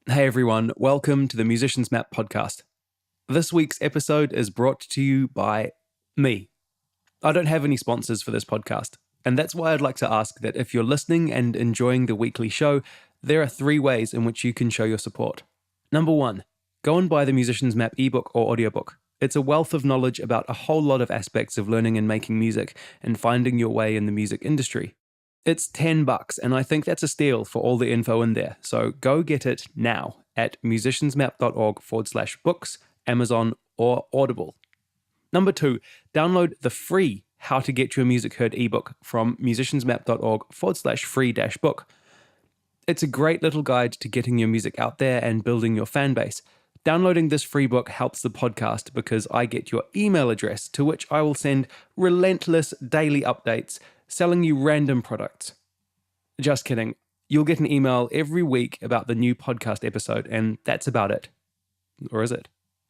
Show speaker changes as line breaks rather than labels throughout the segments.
Hey everyone, welcome to the Musician's Map podcast. This week's episode is brought to you by me. I don't have any sponsors for this podcast, and that's why I'd like to ask that if you're listening and enjoying the weekly show, there are 3 ways in which you can show your support. Number 1, go and buy the Musician's Map ebook or audiobook. It's a wealth of knowledge about a whole lot of aspects of learning and making music and finding your way in the music industry. It's $10, and I think that's a steal for all the info in there. So go get it now at musiciansmap.org/books, Amazon, or Audible. Number 2, download the free How to Get Your Music Heard ebook from musiciansmap.org/free-book. It's a great little guide to getting your music out there and building your fan base. Downloading this free book helps the podcast because I get your email address, to which I will send relentless daily updates selling you random products. Just kidding. You'll get an email every week about the new podcast episode, and that's about it. Or is it?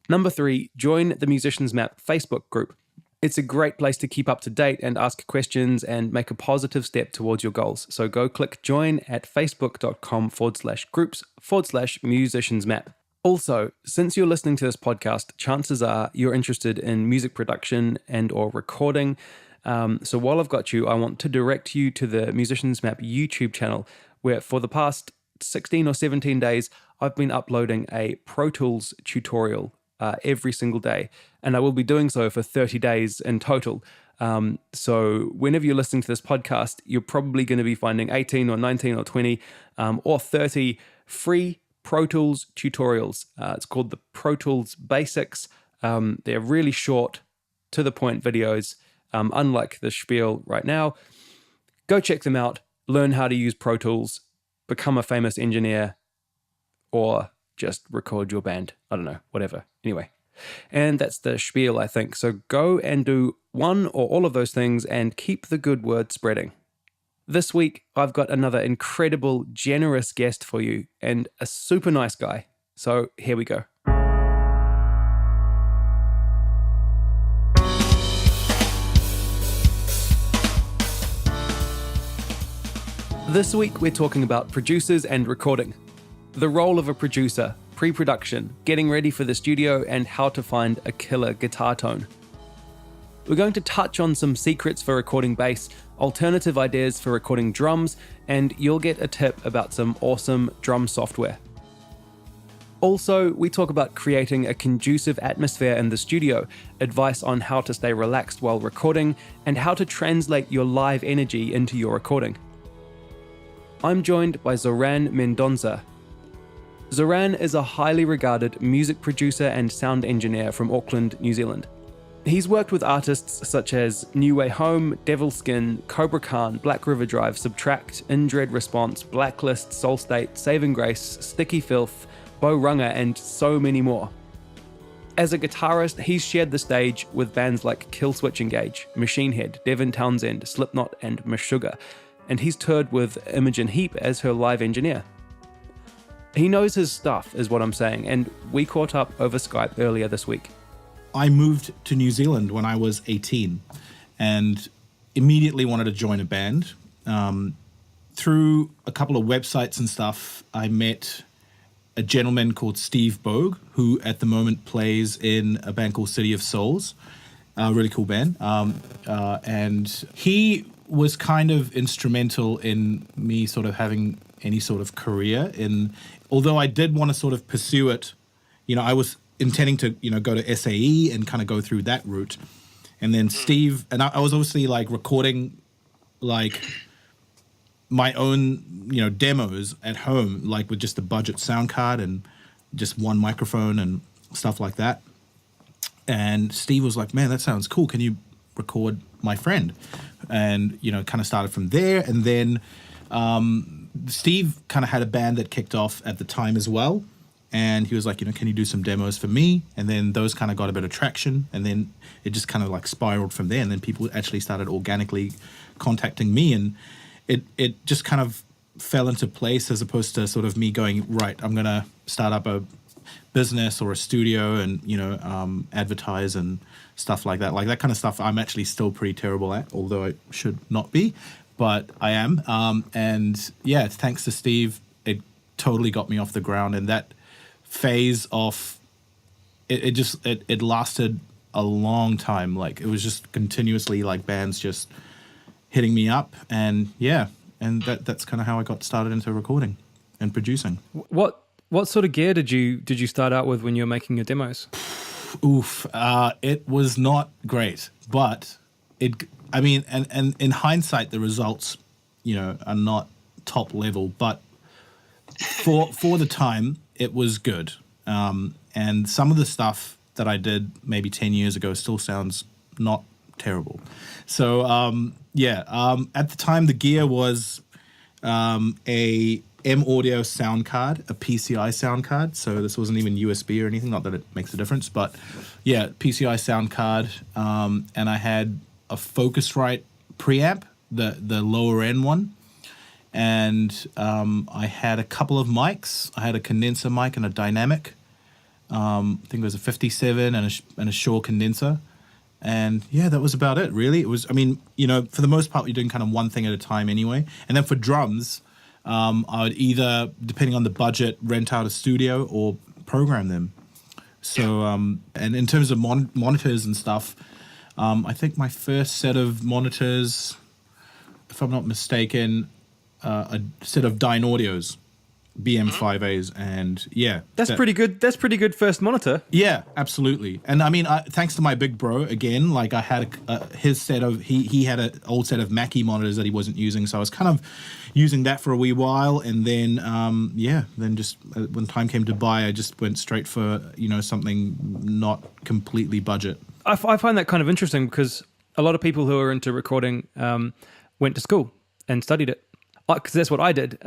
Number 3, join the Musician's Map Facebook group. It's a great place to keep up to date and ask questions and make a positive step towards your goals. So go click join at facebook.com/groups/musiciansmap. Also, since you're listening to this podcast, chances are you're interested in music production and or recording. So while I've got you, I want to direct you to the Musician's Map YouTube channel, where for the past 16 or 17 days, I've been uploading a Pro Tools tutorial every single day, and I will be doing so for 30 days in total. So whenever you're listening to this podcast, you're probably going to be finding 18 or 19 or 20 or 30 free Pro Tools tutorials. It's called the Pro Tools Basics. They're really short, to the point videos. Unlike the spiel right now. Go check them out, learn how to use Pro Tools, become a famous engineer, or just record your band. I don't know, whatever. Anyway, and that's the spiel, I think. So go and do one or all of those things and keep the good word spreading. This week, I've got another incredible, generous guest for you and a super nice guy. So here we go. This week, we're talking about producers and recording, the role of a producer, pre-production, getting ready for the studio, and how to find a killer guitar tone. We're going to touch on some secrets for recording bass, alternative ideas for recording drums, and you'll get a tip about some awesome drum software. Also, we talk about creating a conducive atmosphere in the studio, advice on how to stay relaxed while recording, and how to translate your live energy into your recording. I'm joined by Zorran Mendonsa. Zorran is a highly regarded music producer and sound engineer from Auckland, New Zealand. He's worked with artists such as New Way Home, Devilskin, Cobra Khan, Black River Drive, Subtract, In Dread Response, Blacklist, Soul State, Saving Grace, Sticky Filth, Bo Runga, and so many more. As a guitarist, he's shared the stage with bands like Killswitch Engage, Machine Head, Devin Townsend, Slipknot, and Meshuggah, and he's toured with Imogen Heap as her live engineer. He knows his stuff, is what I'm saying, and we caught up over Skype earlier this week.
I moved to New Zealand when I was 18 and immediately wanted to join a band. Through a couple of websites and stuff, I met a gentleman called Steve Bogue, who at the moment plays in a band called City of Souls, a really cool band. And he was kind of instrumental in me sort of having any sort of career in, although I did want to sort of pursue it, I was intending to, go to SAE and kind of go through that route. And then Steve, and I was obviously like recording like my own, demos at home, like with just a budget sound card and just one microphone and stuff like that. And Steve was like, man, that sounds cool. Can you record my friend? And, kind of started from there. And then Steve kind of had a band that kicked off at the time as well. And he was like, can you do some demos for me? And then those kind of got a bit of traction. And then it just kind of like spiraled from there. And then people actually started organically contacting me. And it just kind of fell into place as opposed to sort of me going, right, I'm going to start up a business or a studio and, advertise and stuff like that. Like that kind of stuff I'm actually still pretty terrible at, although I should not be. But I am. And yeah, thanks to Steve, it totally got me off the ground. And that phase of it lasted a long time. Like, it was just continuously like bands just hitting me up, and that's kind of how I got started into recording and producing.
What sort of gear did you start out with when you were making your demos?
It was not great, but and in hindsight, the results, are not top level, but for the time, it was good. And some of the stuff that I did maybe 10 years ago still sounds not terrible. So, at the time, the gear was a M Audio sound card, a PCI sound card. So this wasn't even USB or anything, not that it makes a difference, but yeah, PCI sound card. And I had a Focusrite preamp, the lower end one. And I had a couple of mics. I had a condenser mic and a dynamic. I think it was a 57 and a Shure condenser. And yeah, that was about it, really. It was, for the most part, you're doing kind of one thing at a time anyway. And then for drums, I would either, depending on the budget, rent out a studio or program them. So, and in terms of monitors and stuff, I think my first set of monitors, if I'm not mistaken, a set of Dyne Audios, BM5As, and yeah.
That's pretty good. That's pretty good first monitor.
Yeah, absolutely. And thanks to my big bro, again, like I had his set of, he had an old set of Mackie monitors that he wasn't using, so I was kind of using that for a wee while, and then, then just when time came to buy, I just went straight for, something not completely budget.
I find that kind of interesting because a lot of people who are into recording went to school and studied it, because that's what I did.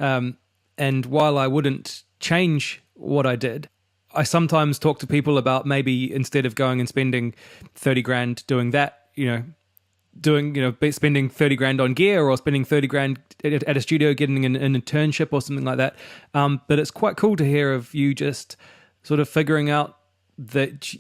And while I wouldn't change what I did, I sometimes talk to people about maybe instead of going and spending 30 grand doing that, spending 30 grand on gear or spending 30 grand at a studio, getting an internship or something like that. But it's quite cool to hear of you just sort of figuring out that,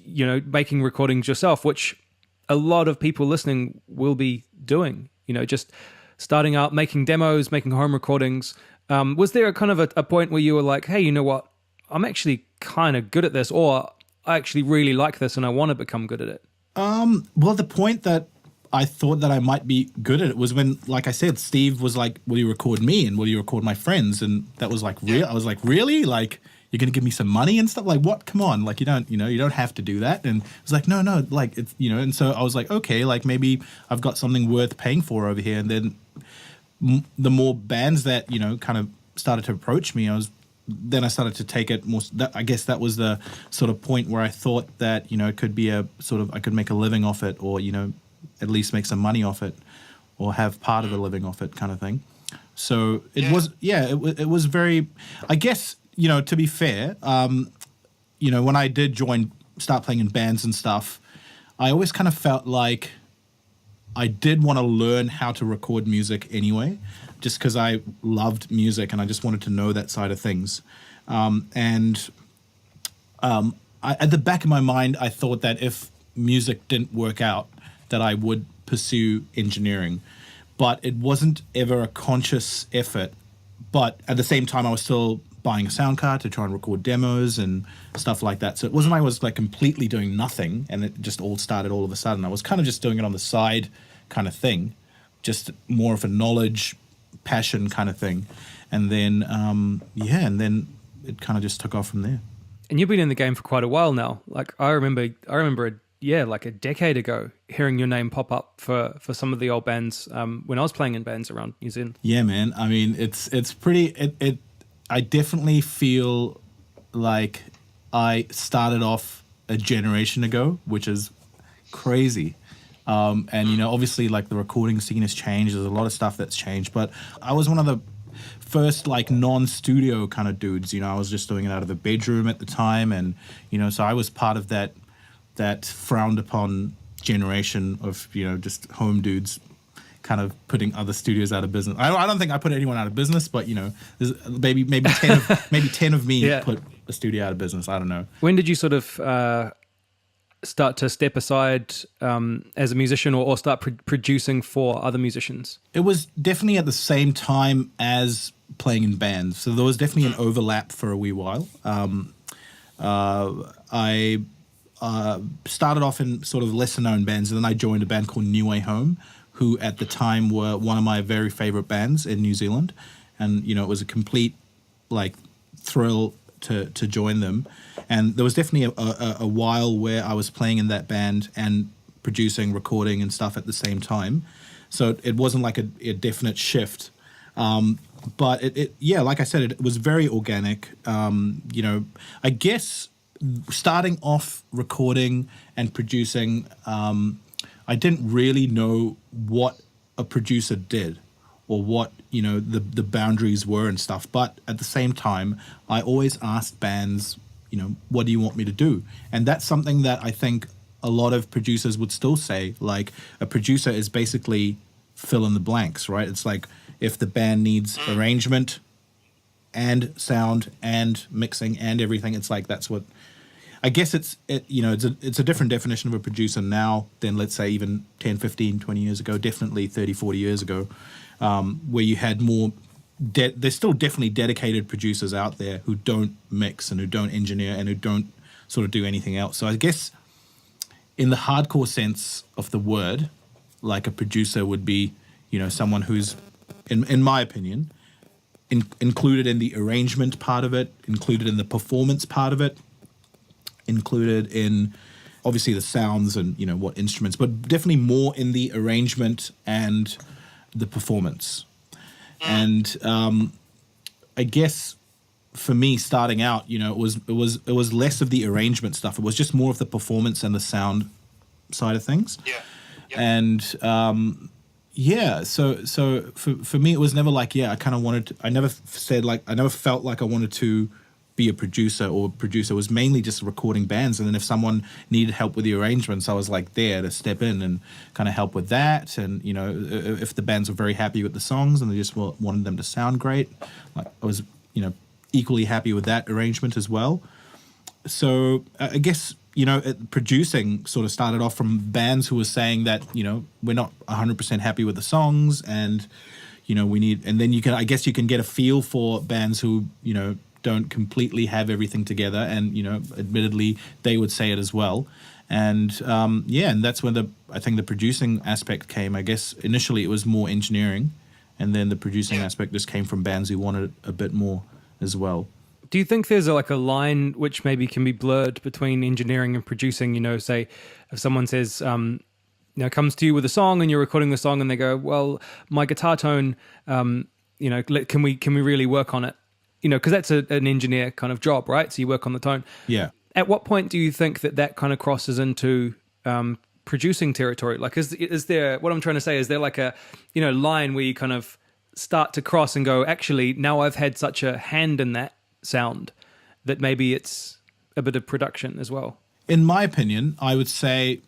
making recordings yourself, which a lot of people listening will be doing, just starting out, making demos, making home recordings. Was there a kind of a point where you were like, hey, you know what? I'm actually kind of good at this, or I actually really like this and I want to become good at it?
Well, the point that I thought that I might be good at it was when, like I said, Steve was like, will you record me and will you record my friends? And that was like, real. I was like, really? Like, you're going to give me some money and stuff? Like, what? Come on. Like, you don't have to do that. And it was like, no, like, it's, and so I was like, okay, like maybe I've got something worth paying for over here. And then the more bands that, kind of started to approach me, I started to take it more. I guess that was the sort of point where I thought that, it could be a sort of, I could make a living off it, or, at least make some money off it, or have part of a living off it kind of thing. So it was very, I guess, to be fair, when I did start playing in bands and stuff, I always kind of felt like I did want to learn how to record music anyway, just because I loved music and I just wanted to know that side of things. At the back of my mind, I thought that if music didn't work out, that I would pursue engineering. But it wasn't ever a conscious effort. But at the same time, I was still buying a sound card to try and record demos and stuff like that. So it wasn't like I was like completely doing nothing and it just all started all of a sudden. I was kind of just doing it on the side kind of thing, just more of a knowledge, passion kind of thing. And then, and then it kind of just took off from there.
And you've been in the game for quite a while now. Like I remember like a decade ago, hearing your name pop up for some of the old bands when I was playing in bands around New Zealand.
Yeah, man. I mean, it's pretty. I definitely feel like I started off a generation ago, which is crazy. And obviously, like the recording scene has changed. There's a lot of stuff that's changed, but I was one of the first like non-studio kind of dudes. I was just doing it out of the bedroom at the time, and so I was part of that frowned upon generation of just home dudes kind of putting other studios out of business. I don't think I put anyone out of business, but there's maybe 10 of me put a studio out of business. I don't know.
When did you sort of start to step aside as a musician, or start producing for other musicians?
It was definitely at the same time as playing in bands. So there was definitely an overlap for a wee while. I started off in sort of lesser known bands, and then I joined a band called New Way Home, who at the time were one of my very favorite bands in New Zealand. And, you know, it was a complete like thrill to join them. And there was definitely a while where I was playing in that band and producing, recording and stuff at the same time. So it wasn't like a definite shift. But yeah, like I said, it was very organic. You know, I guess starting off recording and producing, I didn't really know what a producer did or what, you know, the boundaries were and stuff. But at the same time, I always asked bands, you know, what do you want me to do? And that's something that I think a lot of producers would still say. Like, a producer is basically fill in the blanks, right? It's like if the band needs arrangement and sound and mixing and everything, it's like that's what I guess it's a different definition of a producer now than, let's say, even 10, 15, 20 years ago, definitely 30, 40 years ago, where you had more there's still definitely dedicated producers out there who don't mix and who don't engineer and who don't sort of do anything else. So I guess in the hardcore sense of the word, like, a producer would be, you know, someone who's, in my opinion, included in the arrangement part of it, included in the performance part of it, included in obviously the sounds and, you know, what instruments, but definitely more in the arrangement and the performance. And I guess for me starting out, you know, it was less of the arrangement stuff. It was just more of the performance and the sound side of things.
Yeah. Yep.
And yeah, so for me it was never like, yeah, I kind of wanted to, I never felt like I wanted to be a producer or producer. It was mainly just recording bands, and then if someone needed help with the arrangements, I was like there to step in and kind of help with that. And, you know, if the bands were very happy with the songs and they just wanted them to sound great, like, I was, you know, equally happy with that arrangement as well. So I guess, you know, producing sort of started off from bands who were saying that, you know, we're not 100% happy with the songs, and, you know, we need, and then I guess you can get a feel for bands who, you know, don't completely have everything together, and, you know, admittedly they would say it as well. And yeah, and that's when I think the producing aspect came. I guess initially it was more engineering, and then the producing aspect just came from bands who wanted a bit more as well.
Do you think there's a line which maybe can be blurred between engineering and producing? You know, say if someone says, you know, comes to you with a song and you're recording the song, and they go, well, my guitar tone, you know, can we really work on it? You know, because that's an engineer kind of job, right? So you work on the tone.
Yeah.
At what point do you think that kind of crosses into producing territory? Like, is there, what I'm trying to say, is there like a, you know, line where you kind of start to cross and go, actually, now I've had such a hand in that sound that maybe it's a bit of production as well?
In my opinion, I would say,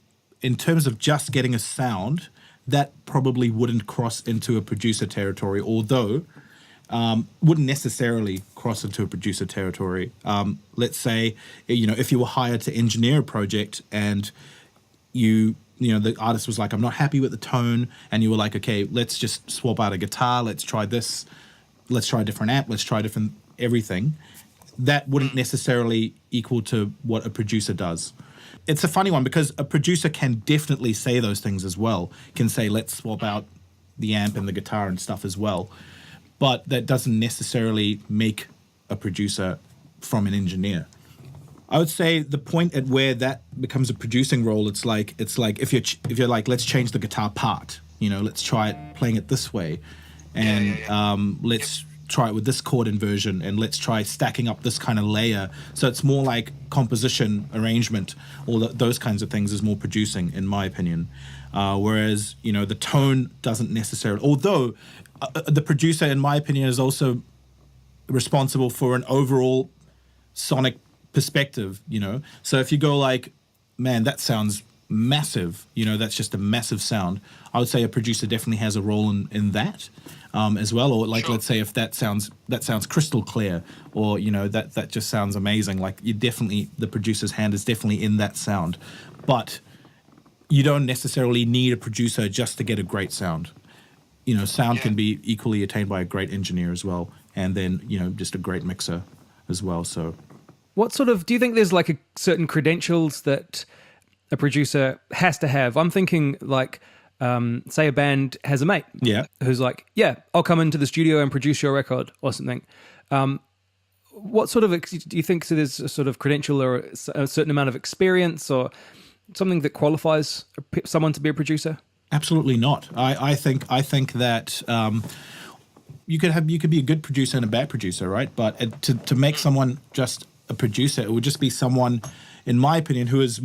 in terms of just getting a sound, that probably wouldn't cross into a producer territory, although wouldn't necessarily cross into a producer territory. Let's say, you know, if you were hired to engineer a project and you know, the artist was like, I'm not happy with the tone, and you were like, okay, let's just swap out a guitar, let's try this, let's try a different amp, let's try different everything, that wouldn't necessarily equal to what a producer does. It's a funny one, because a producer can definitely say those things as well, can say, let's swap out the amp and the guitar and stuff as well. But that doesn't necessarily make a producer from an engineer. I would say the point at where that becomes a producing role, it's like if you're like, let's change the guitar part, you know, let's try it playing it this way, and let's try it with this chord inversion, and let's try stacking up this kind of layer. So it's more like composition, arrangement, all those kinds of things is more producing, in my opinion. Whereas, you know, the tone doesn't necessarily, although the producer, in my opinion, is also responsible for an overall sonic perspective, you know. So if you go like, man, that sounds massive, that's just a massive sound, I would say a producer definitely has a role in that as well. Or like, let's say if that sounds crystal clear, or that just sounds amazing. Like the producer's hand is definitely in that sound, but you don't necessarily need a producer just to get a great sound. Sound can be equally attained by a great engineer as well, and then just a great mixer as well. So,
what sort of do you think there's like a certain credentials that a producer has to have? I'm thinking like, say a band has a mate who's like, I'll come into the studio and produce your record or something. What sort of, do you think there's a sort of credential or a certain amount of experience or something that qualifies someone to be a producer?
Absolutely not. I think that you could be a good producer and a bad producer, right? But to make someone just a producer, it would just be someone, in my opinion, who is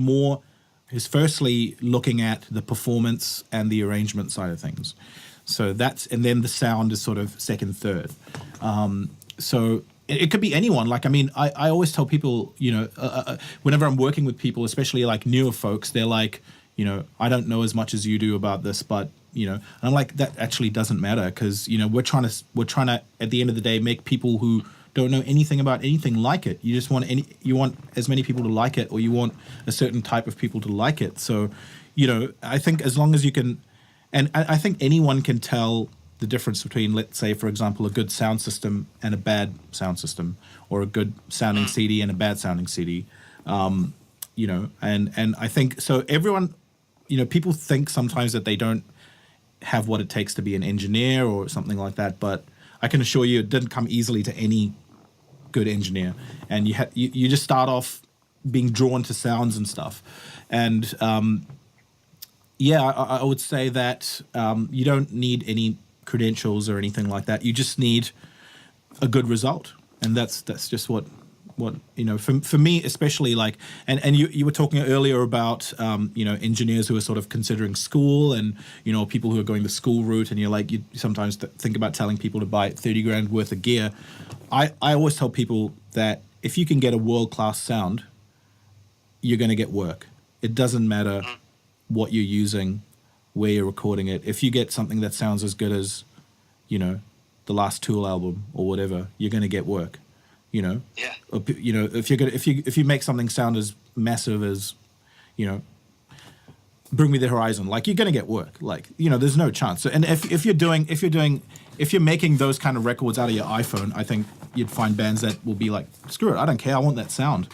firstly looking at the performance and the arrangement side of things. So and then the sound is sort of second, third. So it could be anyone. Like, I mean, I always tell people, whenever I'm working with people, especially like newer folks, they're like, I don't know as much as you do about this, but, and I'm like, that actually doesn't matter, because, we're trying to, at the end of the day, make people who don't know anything about anything like it. You just you want as many people to like it, or you want a certain type of people to like it. So, I think as long as you can, and I think anyone can tell the difference between, let's say, for example, a good sound system and a bad sound system, or a good sounding CD and a bad sounding CD. And I think so. Everyone, people think sometimes that they don't have what it takes to be an engineer or something like that, but I can assure you it didn't come easily to any good engineer. And you just start off being drawn to sounds and stuff. And I would say that you don't need any credentials or anything like that. You just need a good result. And that's just what for me especially, like, and you were talking earlier about engineers who are sort of considering school, and people who are going the school route, and you're like, you sometimes think about telling people to buy 30 grand worth of gear. I always tell people that if you can get a world-class sound, you're going to get work. It doesn't matter what you're using, where you're recording it. If you get something that sounds as good as the last Tool album or whatever, you're going to get work. If you make something sound as massive as, Bring Me the Horizon, like, you're gonna get work. Like, there's no chance. And if you're making those kind of records out of your iPhone, I think you'd find bands that will be like, screw it, I don't care, I want that sound.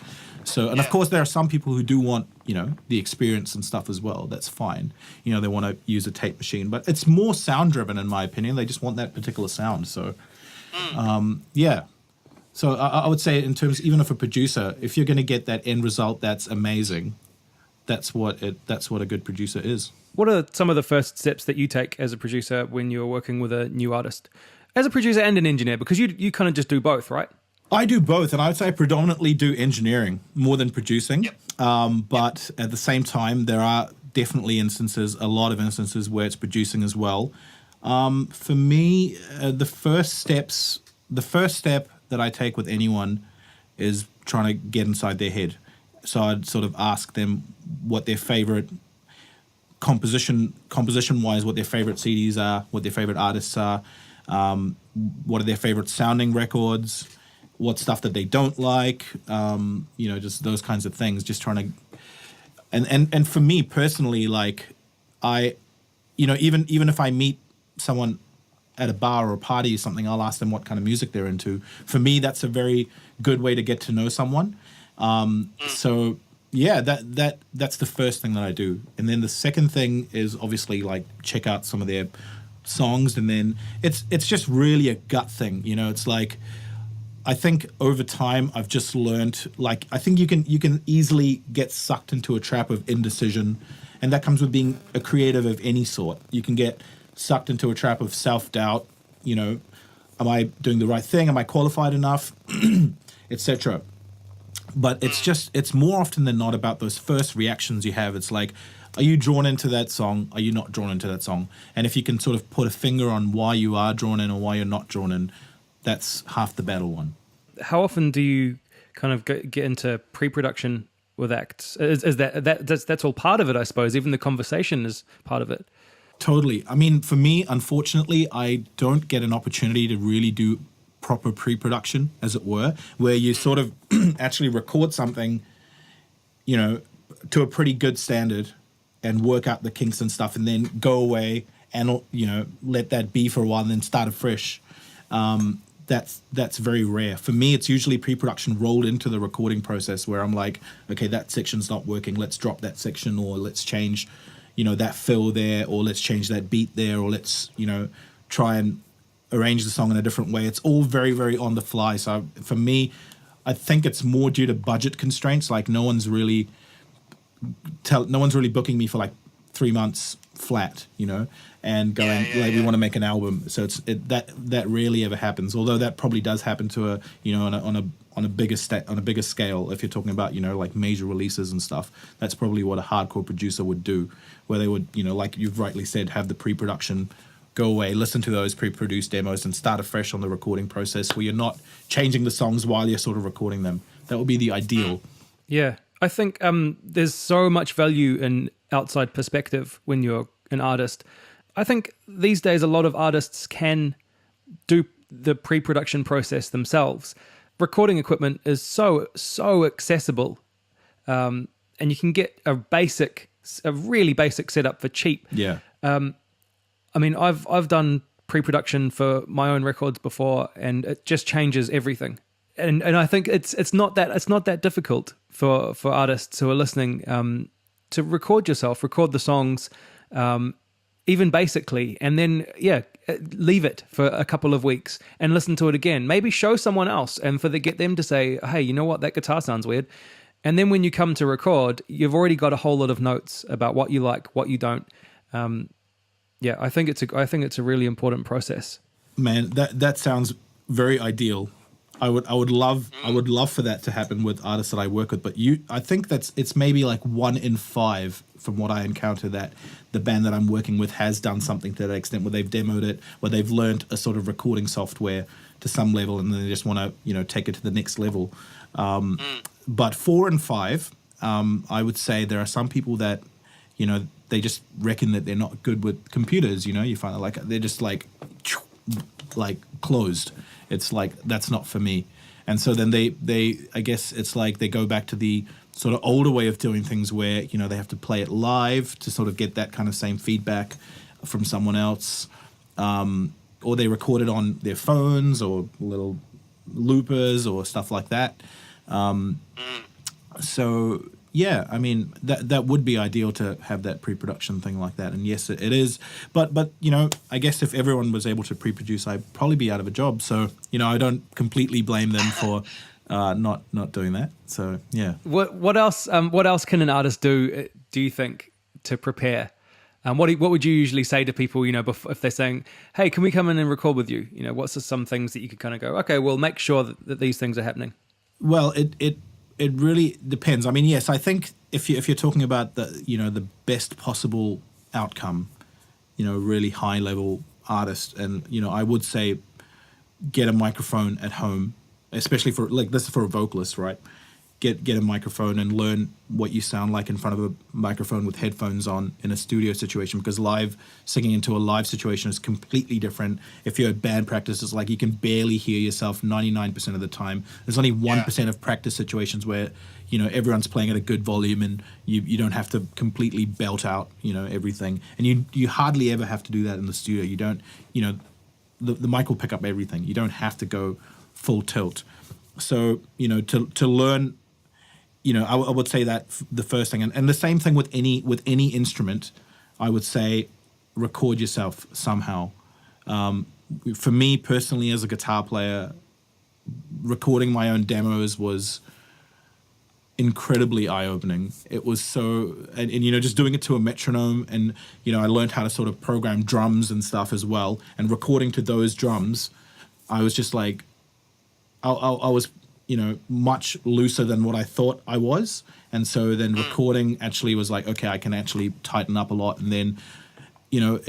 So, and of course there are some people who do want, the experience and stuff as well. That's fine. They want to use a tape machine, but it's more sound driven, in my opinion. They just want that particular sound. So, So I would say, in terms, even of a producer, if you're going to get that end result, that's amazing. That's what a good producer is. What
are some of the first steps that you take as a producer when you're working with a new artist? As a producer and an engineer, because you kind of just do both, right?
I do both, and I would say I predominantly do engineering more than producing. Yep. But at the same time, there are definitely a lot of instances where it's producing as well. For me, the first step that I take with anyone is trying to get inside their head. So I'd sort of ask them what their favorite composition-wise, what their favorite CDs are, what their favorite artists are, what are their favorite sounding records, what stuff that they don't like, just those kinds of things. Just trying to, and for me personally, like, even if I meet someone at a bar or a party or something, I'll ask them what kind of music they're into. For me, that's a very good way to get to know someone. So yeah, that's the first thing that I do. And then the second thing is obviously, like, check out some of their songs, and then it's just really a gut thing. It's like, I think over time I've just learned, like, I think you can easily get sucked into a trap of indecision, and that comes with being a creative of any sort. You can get sucked into a trap of self-doubt, am I doing the right thing? Am I qualified enough? Etc. But it's more often than not about those first reactions you have. It's like, are you drawn into that song? Are you not drawn into that song? And if you can sort of put a finger on why you are drawn in or why you're not drawn in, that's half the battle won.
How often do you kind of get into pre-production with acts? Is that's all part of it, I suppose. Even the conversation is part of it.
Totally. I mean, for me, unfortunately, I don't get an opportunity to really do proper pre-production, as it were, where you sort of actually record something, you know, to a pretty good standard and work out the kinks and stuff, and then go away and, you know, let that be for a while and then start afresh. That's very rare. For me, it's usually pre-production rolled into the recording process where I'm like, okay, that section's not working. Let's drop that section, or let's change, you know, that fill there, or let's change that beat there, or let's, you know, try and arrange the song in a different way. It's all very, very on the fly. So for me, I think it's more due to budget constraints. Like no one's really booking me for like 3 months flat, you know, and going we want to make an album. So that rarely ever happens. Although that probably does happen to a, you know, on a bigger scale. If you're talking about, you know, like major releases and stuff, that's probably what a hardcore producer would do, where they would, you know, like you've rightly said, have the pre-production, go away, listen to those pre-produced demos, and start afresh on the recording process, where you're not changing the songs while you're sort of recording them. That would be the ideal.
Yeah, I think there's so much value in outside perspective when you're an artist. I think these days a lot of artists can do the pre-production process themselves. Recording equipment is so accessible, and you can get a really basic setup for cheap.
Yeah.
I mean, I've done pre-production for my own records before, and it just changes everything. And I think it's not that difficult for artists who are listening to record the songs, even basically, and then leave it for a couple of weeks and listen to it again. Maybe show someone else and get them to say, hey, you know what, that guitar sounds weird. And then when you come to record, you've already got a whole lot of notes about what you like, what you don't. I think it's a really important process. Man,
that sounds very ideal. I would love for that to happen with artists that I work with, but I think it's maybe like 1 in 5 from what I encounter that the band that I'm working with has done something to that extent, where they've demoed it, where they've learned a sort of recording software to some level, and then they just want to, you know, take it to the next level. But 4 and 5, I would say there are some people that, you know, they just reckon that they're not good with computers. You know, you find like they're just like closed. It's like, that's not for me. And so then they I guess it's like they go back to the sort of older way of doing things, where, you know, they have to play it live to sort of get that kind of same feedback from someone else, or they record it on their phones or little loopers or stuff like that. So yeah, I mean, that would be ideal to have that pre-production thing like that. And yes, it is. But you know, I guess if everyone was able to pre-produce, I'd probably be out of a job. So, you know, I don't completely blame them for not doing that. So yeah.
What else can an artist do you think, to prepare? What would you usually say to people, you know, if they're saying, hey, can we come in and record with you? You know, what's some things that you could kind of go, okay, we'll make sure that these things are happening?
Well, it really depends. I mean, yes, I think if you're talking about the best possible outcome, you know, really high level artist, and, you know, I would say get a microphone at home, especially for, like, this is for a vocalist, right? Get a microphone and learn what you sound like in front of a microphone with headphones on in a studio situation, because singing into a live situation is completely different. If you're at band practice, it's like you can barely hear yourself 99% of the time. There's only 1% of practice situations where, you know, everyone's playing at a good volume and you don't have to completely belt out, you know, everything. And you hardly ever have to do that in the studio. You don't, you know, the mic will pick up everything. You don't have to go full tilt. So, you know, to learn, you know, I would say that the first thing, and the same thing with any instrument, I would say record yourself somehow. For me personally, as a guitar player, recording my own demos was incredibly eye-opening. It was so, and you know, just doing it to a metronome, and, you know, I learned how to sort of program drums and stuff as well, and recording to those drums, I was just like, I was, you know, much looser than what I thought I was. And so then recording actually was like, okay, I can actually tighten up a lot. And then, you know,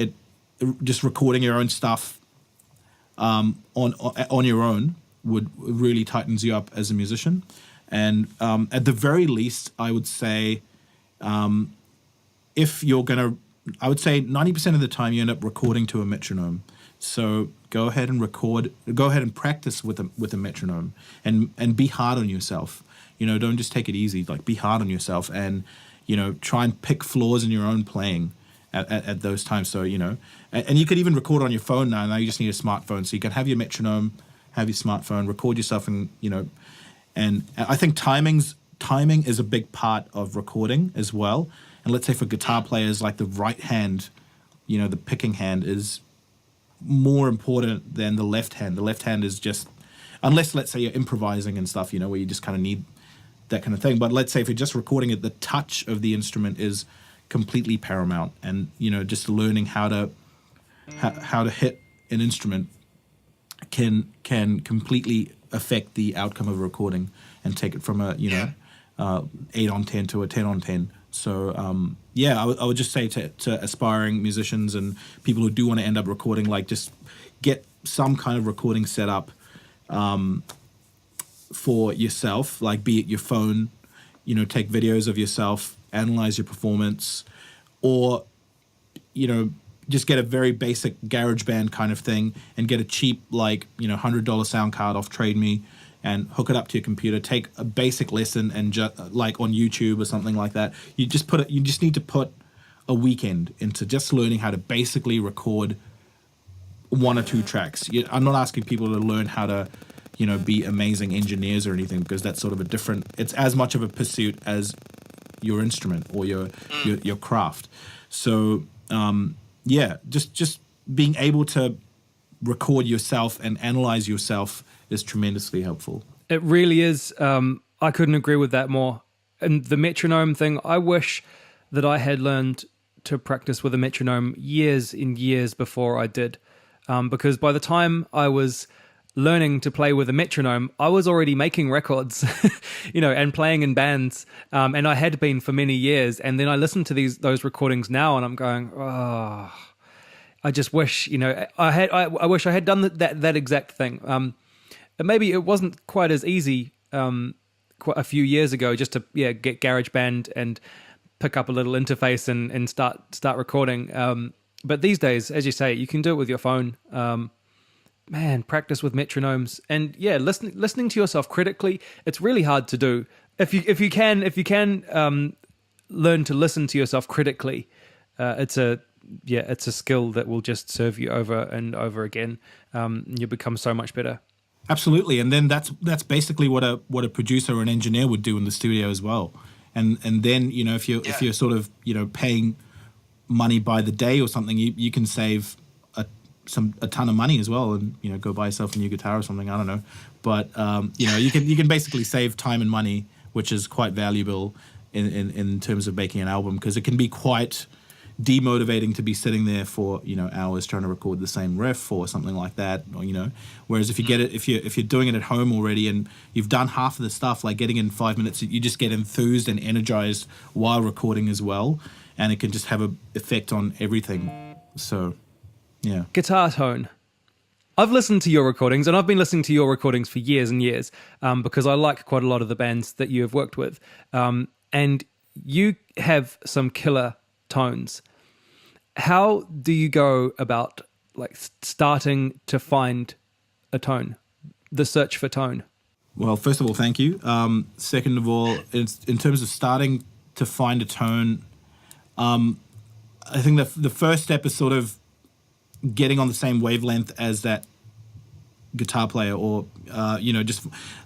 just recording your own stuff on your own would really tightens you up as a musician. And at the very least, I would say, if you're gonna, I would say 90% of the time you end up recording to a metronome. So go ahead and record. Go ahead and practice with a metronome, and be hard on yourself. Don't just take it easy. Like, be hard on yourself, and try and pick flaws in your own playing at those times. So and you could even record on your phone now. Now you just need a smartphone, so you can have your metronome, have your smartphone, record yourself, and and I think timing is a big part of recording as well. And let's say for guitar players, like the right hand, the picking hand is more important than the left hand. The left hand is just, unless let's say you're improvising and stuff, where you just kind of need that kind of thing. But let's say if you're just recording it, the touch of the instrument is completely paramount. And just learning how to hit an instrument can completely affect the outcome of a recording and take it from a 8 on 10 to a 10 on 10. So I would just say to aspiring musicians and people who do want to end up recording, like, just get some kind of recording set up for yourself, like, be it your phone, take videos of yourself, analyze your performance, or just get a very basic GarageBand kind of thing and get a cheap, like, $100 sound card off Trade Me and hook it up to your computer. Take a basic lesson and like on YouTube or something like that. You just need to put a weekend into just learning how to basically record 1 or 2 tracks. I'm not asking people to learn how to, be amazing engineers or anything, because that's sort of it's as much of a pursuit as your instrument or your craft. So, just being able to record yourself and analyze yourself is tremendously helpful.
It really is. I couldn't agree with that more. And the metronome thing, I wish that I had learned to practice with a metronome years and years before I did. Because by the time I was learning to play with a metronome, I was already making records, and playing in bands. And I had been for many years. And then I listen to those recordings now and I'm going, oh, I just wish, I wish I had done that exact thing. And maybe it wasn't quite as easy quite a few years ago just to get GarageBand and pick up a little interface and start recording. But these days, as you say, you can do it with your phone. Practice with metronomes, and listening to yourself critically. It's really hard to do. If you can learn to listen to yourself critically, it's a skill that will just serve you over and over again. You become so much better.
Absolutely, and then that's basically what a producer or an engineer would do in the studio as well. And then if you're sort of paying money by the day or something, you can save a ton of money as well, and go buy yourself a new guitar or something. I don't know, but you can basically save time and money, which is quite valuable in terms of making an album, because it can be quite demotivating to be sitting there for hours trying to record the same riff or something like that, or whereas if you're doing it at home already and you've done half of the stuff, like getting in 5 minutes, you just get enthused and energized while recording as well, and it can just have an effect on everything. So
guitar tone. I've listened to your recordings, and I've been listening to your recordings for years and years, because I like quite a lot of the bands that you have worked with, and you have some killer tones. How do you go about starting to find a tone, the search for tone?
Well, first of all, thank you. Second of all, in terms of starting to find a tone, I think the first step is sort of getting on the same wavelength as that guitar player, or just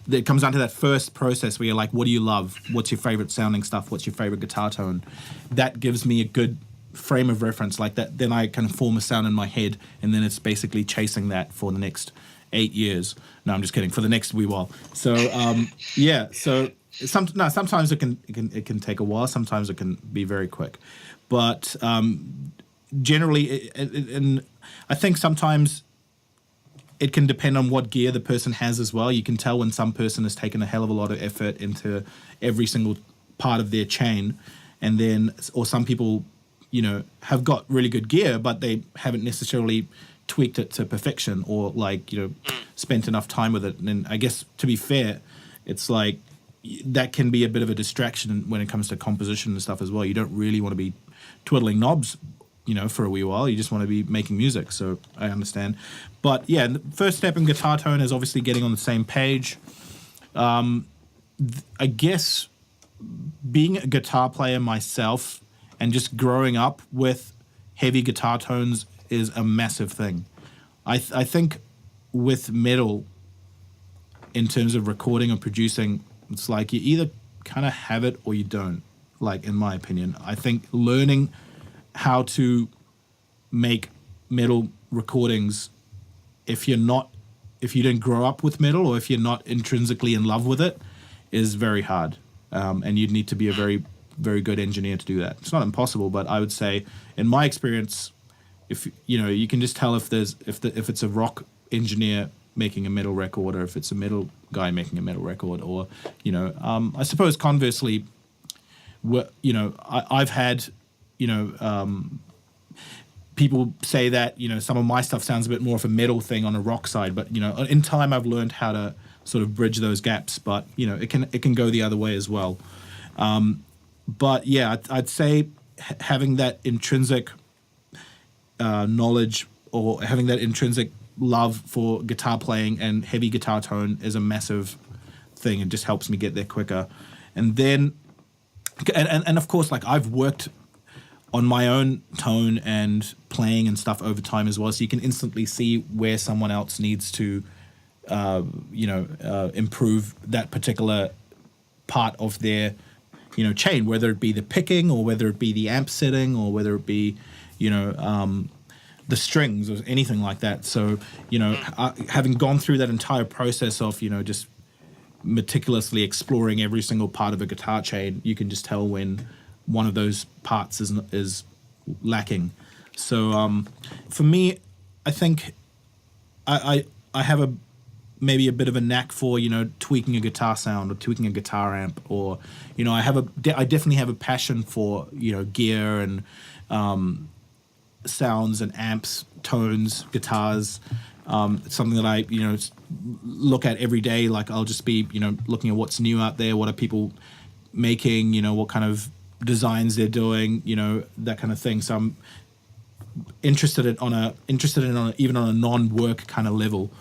it comes down to that first process where you're like, what do you love? What's your favorite sounding stuff? What's your favorite guitar tone? That gives me a good frame of reference, like that. Then I can form a sound in my head, and then it's basically chasing that for the next 8 years. No, I'm just kidding. For the next wee while. So So sometimes it can take a while. Sometimes it can be very quick, but generally, and I think sometimes it can depend on what gear the person has as well. You can tell when some person has taken a hell of a lot of effort into every single part of their chain, and then, or some people, have got really good gear, but they haven't necessarily tweaked it to perfection, or spent enough time with it. And I guess, to be fair, it's like that can be a bit of a distraction when it comes to composition and stuff as well. You don't really want to be twiddling knobs, for a wee while. You just want to be making music. So I understand. But yeah, the first step in guitar tone is obviously getting on the same page. I guess being a guitar player myself and just growing up with heavy guitar tones is a massive thing. I think with metal, in terms of recording or producing, it's like you either kind of have it or you don't, like, in my opinion. I think learning how to make metal recordings, if you didn't grow up with metal or if you're not intrinsically in love with it, is very hard. And you'd need to be a very, very good engineer to do that. It's not impossible, but I would say, in my experience, if you can just tell if it's a rock engineer making a metal record or if it's a metal guy making a metal record, or I suppose conversely, I've had people say that some of my stuff sounds a bit more of a metal thing on a rock side, but in time I've learned how to sort of bridge those gaps, but it can go the other way as well. But yeah, I'd say having that intrinsic knowledge or having that intrinsic love for guitar playing and heavy guitar tone is a massive thing. It just helps me get there quicker. And then and of course, like, I've worked on my own tone and playing and stuff over time as well, so you can instantly see where someone else needs to improve that particular part of their chain, whether it be the picking or whether it be the amp setting or whether it be the strings or anything like that. So having gone through that entire process of just meticulously exploring every single part of a guitar chain, you can just tell when one of those parts is lacking. So for me, I think I have maybe a bit of a knack for tweaking a guitar sound or tweaking a guitar amp, or I definitely have a passion for gear and sounds and amps, tones, guitars. It's something that I look at every day. Like, I'll just be looking at what's new out there, what are people making, what kind of designs they're doing, that kind of thing. So I'm interested in even on a non-work kind of level.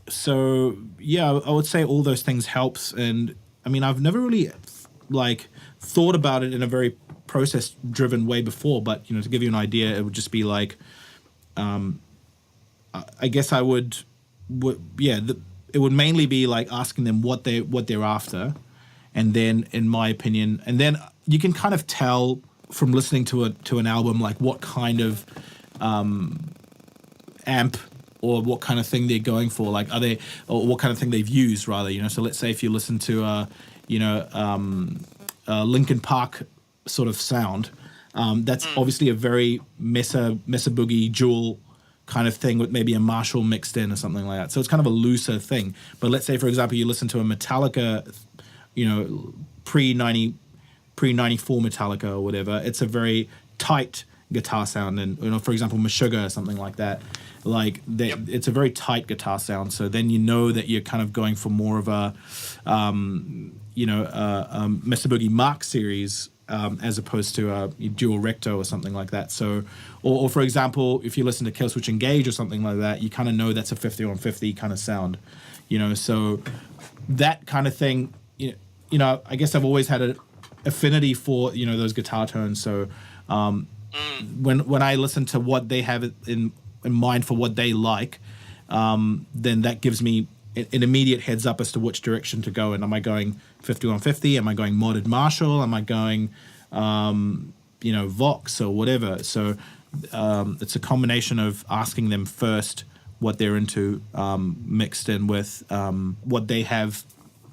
So yeah, I would say all those things helps. And I mean, I've never really thought about it in a very process driven way before, but to give you an idea, it would just be like, I guess I would it would mainly be like asking them what they're after, and then, in my opinion, and then you can kind of tell from listening to an album, like, what kind of amp or what kind of thing they're going for, like, or what kind of thing they've used, rather. So let's say if you listen to Linkin Park sort of sound, that's obviously a very Mesa Boogie Jewel kind of thing with maybe a Marshall mixed in or something like that. So it's kind of a looser thing. But let's say, for example, you listen to a Metallica, pre-94 Metallica or whatever, it's a very tight guitar sound. And, for example, Meshuggah or something like that, it's a very tight guitar sound. So then that you're kind of going for more of a, Mesa Boogie Mark series, as opposed to a dual recto or something like that. So, or for example, if you listen to Killswitch Engage or something like that, you kind of know that's a 50-on-50 kind of sound, so that kind of thing, I guess I've always had an affinity for, those guitar tones. So, when I listen to what they have in mind for what they like, then that gives me an immediate heads up as to which direction to go. And am I going 50-on-50? Am I going modded Marshall? Am I going, Vox or whatever? So it's a combination of asking them first what they're into, mixed in with what they have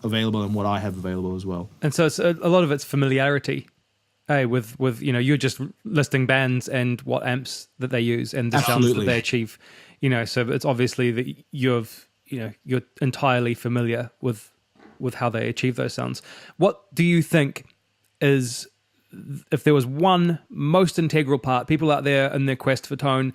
available and what I have available as well.
And so it's a lot of it's familiarity. With you're just listing bands and what amps that they use and the sounds that they achieve. So it's obviously that you're entirely familiar with how they achieve those sounds. What do you think is, if there was one most integral part, people out there in their quest for tone,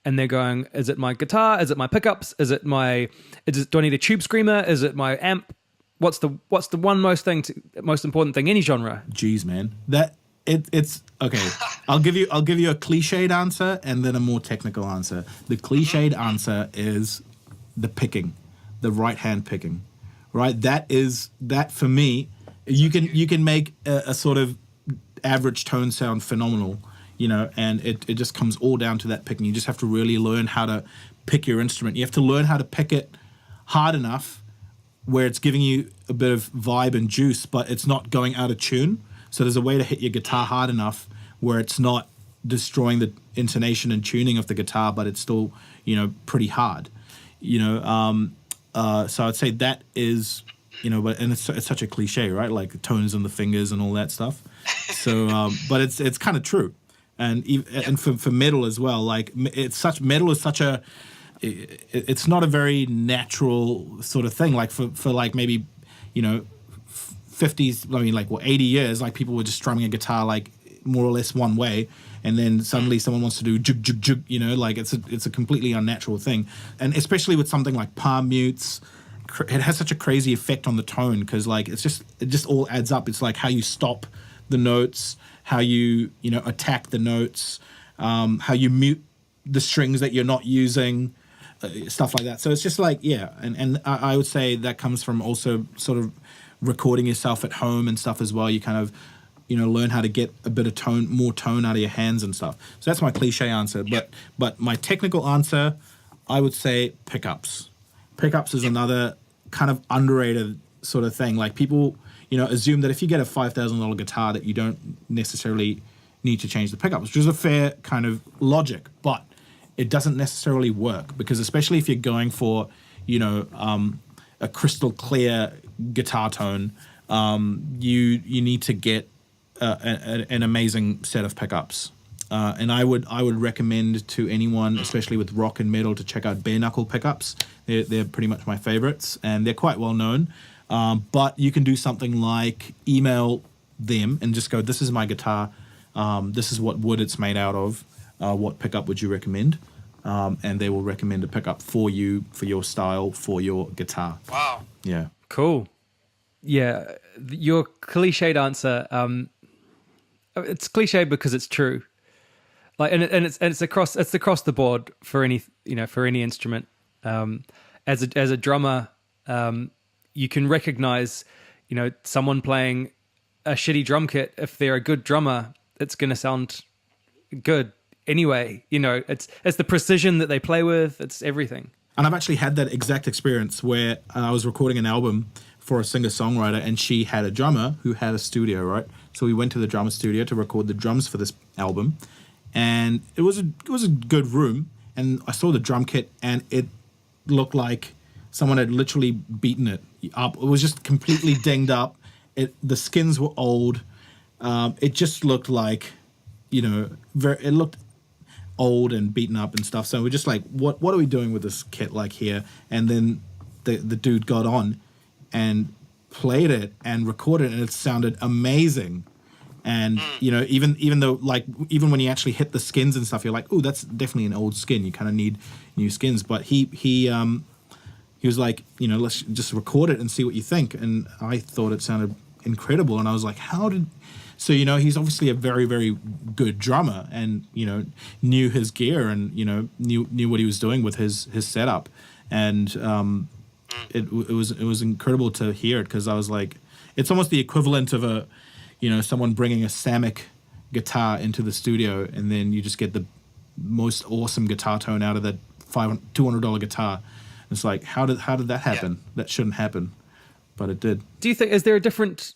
and they're going, is it my guitar? Is it my pickups? Do I need a tube screamer? Is it my amp? what's the one most important thing any genre?
Jeez, man, it's okay. I'll give you a cliched answer and then a more technical answer. The cliched answer is the picking, the right hand picking, right? That for me, you can make a sort of average tone sound phenomenal, and it just comes all down to that picking. You just have to really learn how to pick your instrument. You have to learn how to pick it hard enough where it's giving you a bit of vibe and juice, but it's not going out of tune. So there's a way to hit your guitar hard enough where it's not destroying the intonation and tuning of the guitar, but it's still, pretty hard. So I'd say that is, and it's such a cliche, right? Like tones on the fingers and all that stuff. So, but it's kind of true. And for metal as well, like metal is such a, it's not a very natural sort of thing. Like for like maybe, 50s, 80 years, like people were just strumming a guitar like more or less one way, and then suddenly someone wants to do jug jug jug, like it's a completely unnatural thing. And especially with something like palm mutes, it has such a crazy effect on the tone because like it just all adds up. It's like how you stop the notes, how you attack the notes, how you mute the strings that you're not using, stuff like that. So it's just like, yeah, and I would say that comes from also sort of recording yourself at home and stuff as well. You kind of learn how to get a bit of more tone out of your hands and stuff. So that's my cliche answer. But my technical answer, I would say pickups. Pickups is another kind of underrated sort of thing. Like people assume that if you get a $5,000 guitar that you don't necessarily need to change the pickups, which is a fair kind of logic, but it doesn't necessarily work because especially if you're going for a crystal clear guitar tone, you need to get an amazing set of pickups. And I would recommend to anyone, especially with rock and metal, to check out bare knuckle pickups. They're pretty much my favorites, and they're quite well known. But you can do something like email them and just go, "This is my guitar. This is what wood it's made out of. What pickup would you recommend?" And they will recommend a pickup for you, for your style, for your guitar.
Wow.
Yeah.
Cool. Yeah, your cliched answer. It's cliche because it's true. Like, and it's across the board for any instrument. As a drummer, you can recognize, someone playing a shitty drum kit. If they're a good drummer, it's going to sound good anyway. It's the precision that they play with. It's everything.
And I've actually had that exact experience where I was recording an album for a singer-songwriter, and she had a drummer who had a studio, right? So we went to the drummer studio to record the drums for this album, and it was a good room. And I saw the drum kit, and it looked like someone had literally beaten it up. It was just completely dinged up. The skins were old. It just looked like, it looked old and beaten up and stuff. So we're just like, what are we doing with this kit like here? And then the dude got on and played it and recorded it, and it sounded amazing. And even though even when you actually hit the skins and stuff, you're like, oh, that's definitely an old skin. You kind of need new skins. But he was like, let's just record it and see what you think. And I thought it sounded incredible. And I was like, so he's obviously a very, very good drummer, and knew his gear and knew what he was doing with his setup. And it was incredible to hear it, because I was like, it's almost the equivalent of someone bringing a Samick guitar into the studio, and then you just get the most awesome guitar tone out of that $200 guitar. It's like, how did that happen? Yeah. That shouldn't happen, but it did.
Do you think,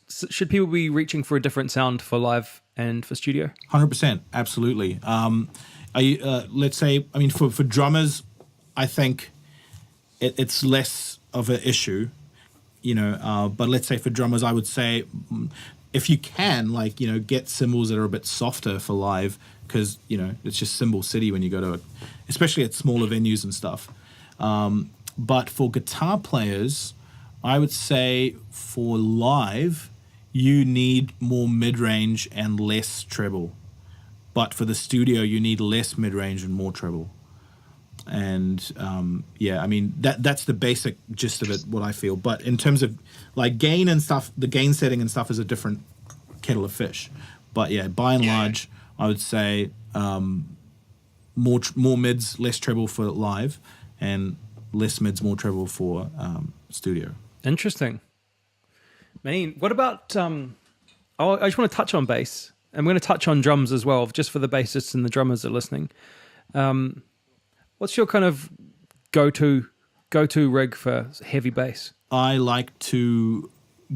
should people be reaching for a different sound for live and for studio?
100%, absolutely. Let's say, for drummers, I think it's less of an issue, but let's say for drummers, I would say, if you can, get cymbals that are a bit softer for live, because, it's just cymbal city when you go to especially at smaller venues and stuff. But for guitar players, I would say for live, you need more mid-range and less treble. But for the studio, you need less mid-range and more treble. And yeah, I mean that's the basic gist of it, what I feel. But in terms of like gain and stuff, the gain setting and stuff is a different kettle of fish. But yeah, by and large, I would say more mids, less treble for live, and less mids, more treble for studio.
Interesting. I mean, what about? I just want to touch on bass. I'm going to touch on drums as well, just for the bassists and the drummers that are listening. What's your kind of go-to rig for heavy bass?
I like to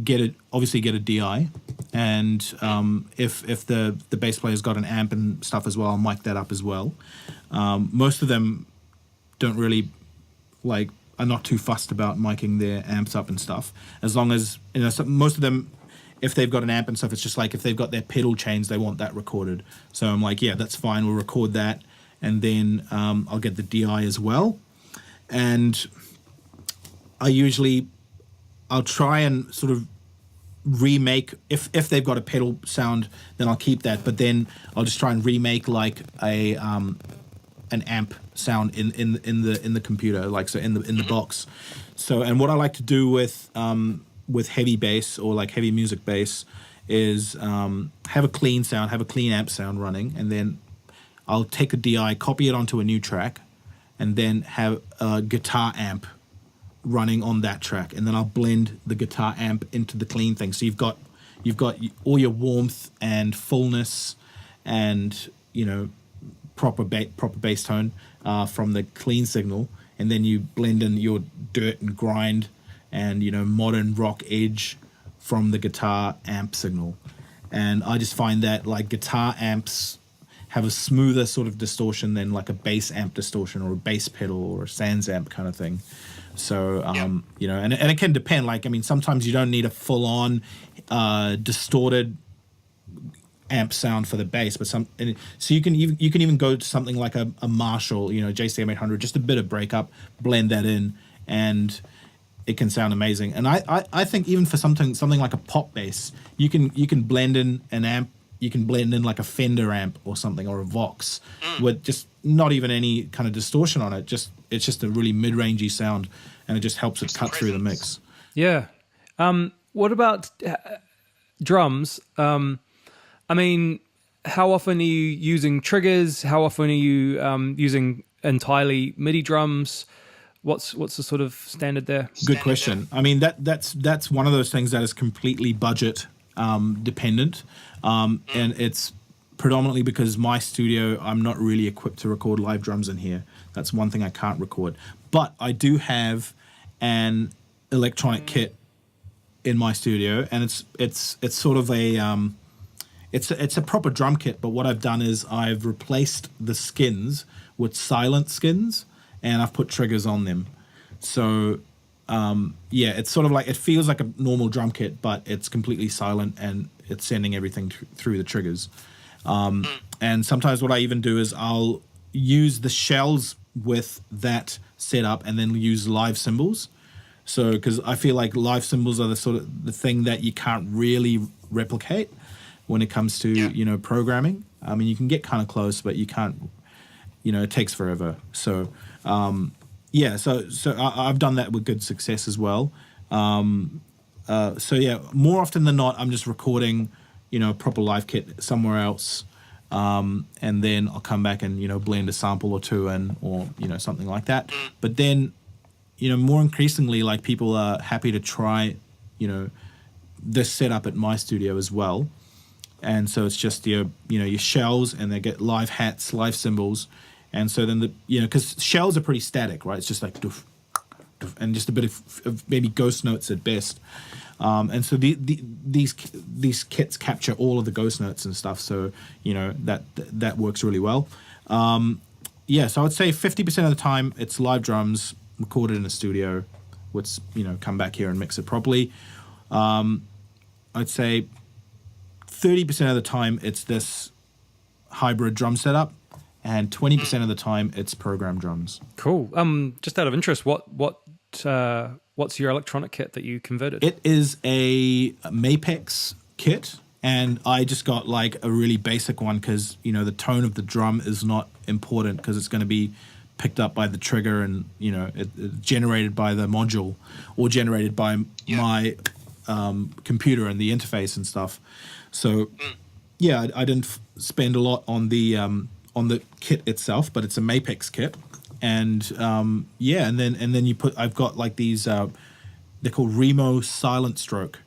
get a DI, and if the bass player's got an amp and stuff as well, I'll mic that up as well. Most of them don't really are not too fussed about miking their amps up and stuff, as long as most of them, if they've got an amp and stuff, it's just like if they've got their pedal chains, they want that recorded. So I'm like, yeah, that's fine, we'll record that, and then I'll get the DI as well. And I'll try and sort of remake, if they've got a pedal sound, then I'll keep that, but then I'll just try and remake like an amp sound in the computer, like so in the box. So, and what I like to do with heavy bass or like heavy music bass is have a clean sound, have a clean amp sound running, and then I'll take a DI, copy it onto a new track, and then have a guitar amp running on that track, and then I'll blend the guitar amp into the clean thing. So you've got all your warmth and fullness and proper bass tone from the clean signal, and then you blend in your dirt and grind and modern rock edge from the guitar amp signal. And I just find that like guitar amps have a smoother sort of distortion than like a bass amp distortion or a bass pedal or a Sans amp kind of thing. So and it can depend. Like, I mean, sometimes you don't need a full on distorted amp sound for the bass, but so you can even go to something like a Marshall, JCM 800, just a bit of breakup, blend that in, and it can sound amazing. And I think even for something like a pop bass, you can blend in an amp, you can blend in like a Fender amp or something, or a Vox with just not even any kind of distortion on it. It's just a really mid-rangey sound, and it just helps it cut through the mix.
Yeah. What about drums? I mean, how often are you using triggers? How often are you using entirely MIDI drums? What's the sort of standard there?
Good question. I mean, that's one of those things that is completely budget dependent, and it's predominantly because my studio, I'm not really equipped to record live drums in here. That's one thing I can't record. But I do have an electronic kit in my studio, and it's sort of a it's a proper drum kit. But what I've done is I've replaced the skins with silent skins, and I've put triggers on them. So it's sort of like, it feels like a normal drum kit, but it's completely silent and it's sending everything through the triggers. And sometimes what I even do is I'll use the shells with that setup and then use live cymbals. So, because I feel like live cymbals are the thing that you can't really replicate when it comes to programming. I mean, you can get kind of close, but you can't. It takes forever. So so I've done that with good success as well. More often than not, I'm just recording a proper live kit somewhere else, and then I'll come back and blend a sample or two in, or something like that. But then more increasingly, like, people are happy to try this setup at my studio as well. And so it's just your shells, and they get live hats, live cymbals. And so then because shells are pretty static, right? It's just like doof, doof, and just a bit of maybe ghost notes at best. And so these kits capture all of the ghost notes and stuff. So that works really well. So I would say 50% of the time it's live drums recorded in a studio. Let's come back here and mix it properly. I'd say 30% of the time it's this hybrid drum setup, and 20% of the time it's program drums.
Cool. Just out of interest, what's your electronic kit that you converted?
It is a Mapex kit, and I just got like a really basic one because the tone of the drum is not important, because it's going to be picked up by the trigger, and it generated by the module or generated by my computer and the interface and stuff. So I didn't spend a lot on the kit itself, but it's a Mapex kit, and and then I've got like these they're called Remo Silent Stroke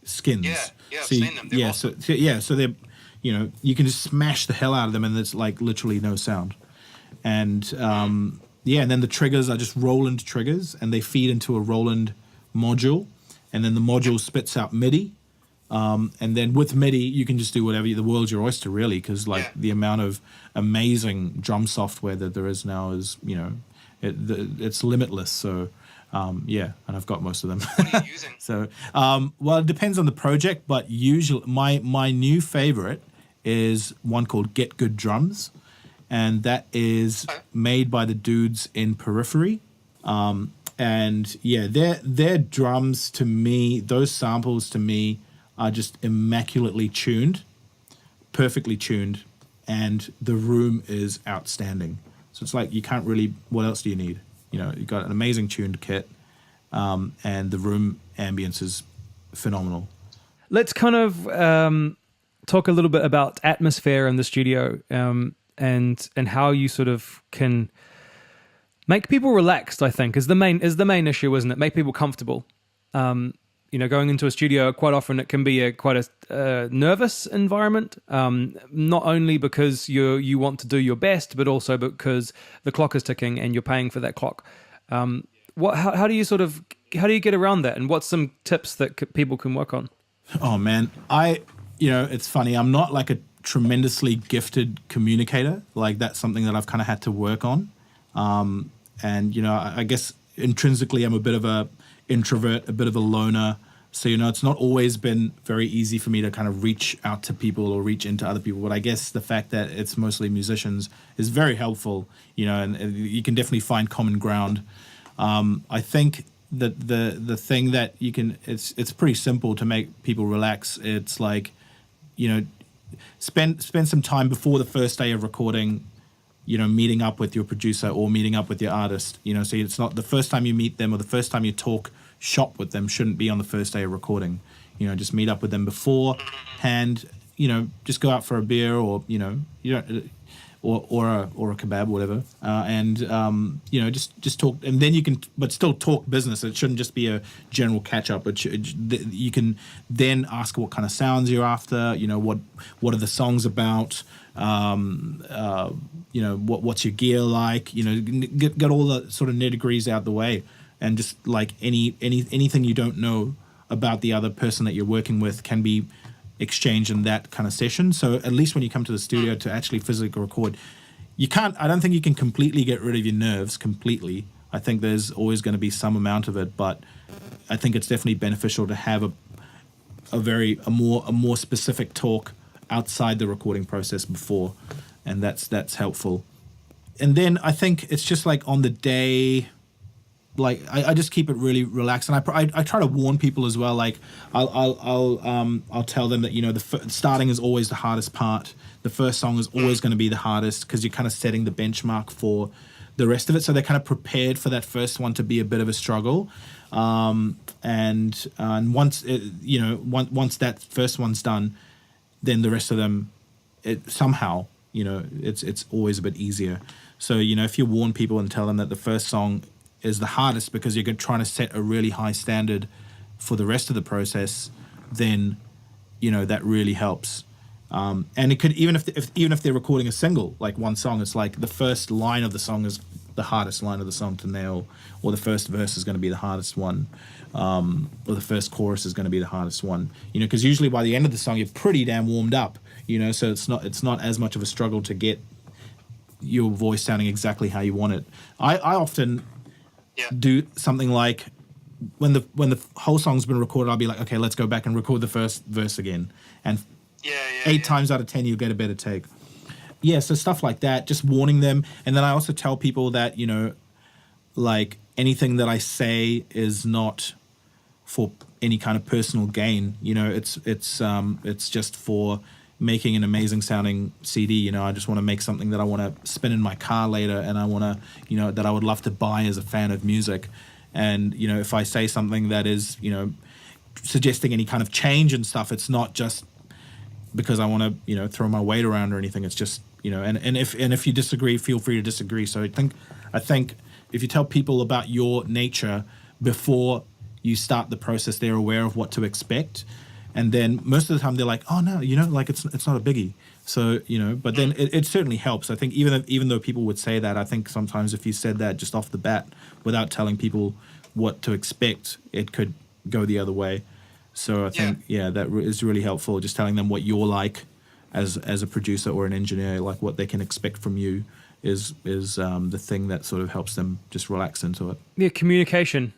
skins.
I've seen them. They're awesome.
So they're you can just smash the hell out of them, and there's like literally no sound. And and then the triggers are just Roland triggers, and they feed into a Roland module, and then the module spits out MIDI. And then with MIDI, you can just do whatever. The world's your oyster, really, because the amount of amazing drum software that there is now is, it's limitless. So, and I've got most of them.
What are you using?
So, it depends on the project, but usually my new favorite is one called Get Good Drums, and that is made by the dudes in Periphery. Their drums to me, those samples to me, are just immaculately tuned, perfectly tuned, and the room is outstanding. So it's like you can't really. What else do you need? You've got an amazing tuned kit, and the room ambience is phenomenal.
Let's kind of talk a little bit about atmosphere in the studio, and how you sort of can make people relaxed. I think is the main issue, isn't it? Make people comfortable. Going into a studio, quite often it can be quite a nervous environment, not only because you want to do your best, but also because the clock is ticking and you're paying for that clock. How do you get around that, and what's some tips that people can work on?
Oh man, it's funny. I'm not like a tremendously gifted communicator. Like that's something that I've kind of had to work on. I guess intrinsically I'm a bit of a introvert, a bit of a loner. So, it's not always been very easy for me to kind of reach out to people or reach into other people. But I guess the fact that it's mostly musicians is very helpful, and you can definitely find common ground. I think that the thing that you can, it's pretty simple to make people relax. It's like, spend some time before the first day of recording, meeting up with your producer or meeting up with your artist, so it's not the first time you meet them or the first time you shop with them shouldn't be on the first day of recording. Just meet up with them beforehand, just go out for a beer or, or a kebab, whatever. Just talk, and then you can, but still talk business. It shouldn't just be a general catch up, but you can then ask what kind of sounds you're after, what are the songs about, what's your gear like, get all the sort of nitty-gritties out the way, and just like anything you don't know about the other person that you're working with can be exchanged in that kind of session. So at least when you come to the studio to actually physically record, I don't think you can completely get rid of your nerves completely. I think there's always going to be some amount of it, but I think it's definitely beneficial to have a more specific talk outside the recording process before, and that's helpful. And then I think it's just like on the day, like I just keep it really relaxed, and I try to warn people as well. Like I'll tell them that the starting is always the hardest part. The first song is always going to be the hardest because you're kind of setting the benchmark for the rest of it. So they're kind of prepared for that first one to be a bit of a struggle. And once once that first one's done, then the rest of them, it's always a bit easier. So if you warn people and tell them that the first song is the hardest because you're trying to set a really high standard for the rest of the process, then that really helps. And it could, even if they're recording a single, like one song, it's like the first line of the song is the hardest line of the song to nail, or the first verse is going to be the hardest one, or the first chorus is going to be the hardest one. Because usually by the end of the song you're pretty damn warmed up. So it's not as much of a struggle to get your voice sounding exactly how you want it. I often do something like when the whole song's been recorded, I'll be like, okay, let's go back and record the first verse again, and 8 times out of 10 you'll get a better take. So stuff like that, just warning them. And then I also tell people that like anything that I say is not for any kind of personal gain. It's just for making an amazing sounding CD. You know, I just want to make something that I want to spin in my car later, and I want to, you know, that I would love to buy as a fan of music. And, you know, if I say something that is, you know, suggesting any kind of change and stuff, it's not just because I want to, you know, throw my weight around or anything. It's just, you know, and if you disagree, feel free to disagree. So I think if you tell people about your nature before you start the process, they're aware of what to expect. And then most of the time they're like, oh no, you know, like it's not a biggie. So, you know, but then it certainly helps. I think even though people would say that, I think sometimes if you said that just off the bat without telling people what to expect, it could go the other way. So I think, that is really helpful. Just telling them what you're like as a producer or an engineer, like what they can expect from you is the thing that sort of helps them just relax into it.
Yeah, communication.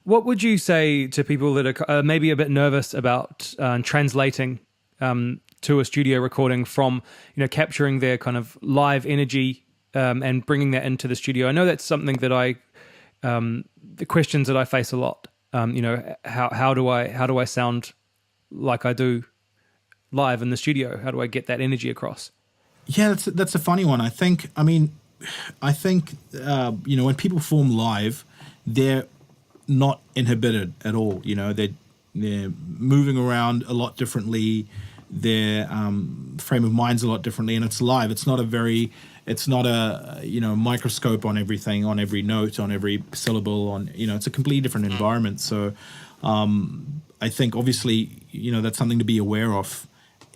What would you say to people that are maybe a bit nervous about translating to a studio recording from, you know, capturing their kind of live energy and bringing that into the studio? I know that's something that the questions that I face a lot. You know, how do I sound like I do live in the studio? How do I get that energy across?
Yeah, that's a funny one. I think you know, when people perform live, they're not inhibited at all. You know, they're moving around a lot differently. Their frame of mind's a lot differently, and it's live. It's not a you know, microscope on everything, on every note, on every syllable, on, you know, it's a completely different environment. So I think obviously, you know, that's something to be aware of,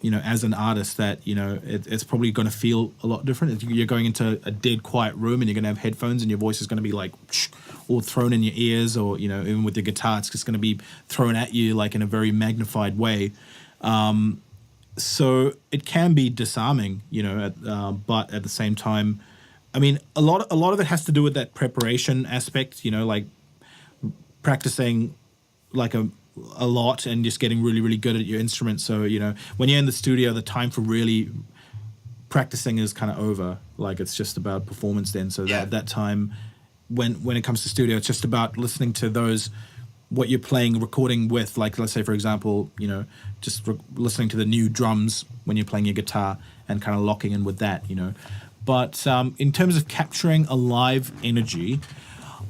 you know, as an artist, that, you know, it's probably going to feel a lot different. You're going into a dead quiet room and you're going to have headphones and your voice is going to be like all thrown in your ears, or, you know, even with your guitar, it's just going to be thrown at you like in a very magnified way. So it can be disarming, you know, but at the same time, I mean, a lot of it has to do with that preparation aspect, you know, like practicing like a lot and just getting really, really good at your instrument. So, you know, when you're in the studio, the time for really practicing is kind of over. Like it's just about performance then. So that time when it comes to studio, it's just about listening to those, what you're playing, recording with, like, let's say, for example, you know, just listening to the new drums when you're playing your guitar and kind of locking in with that, you know. But in terms of capturing a live energy,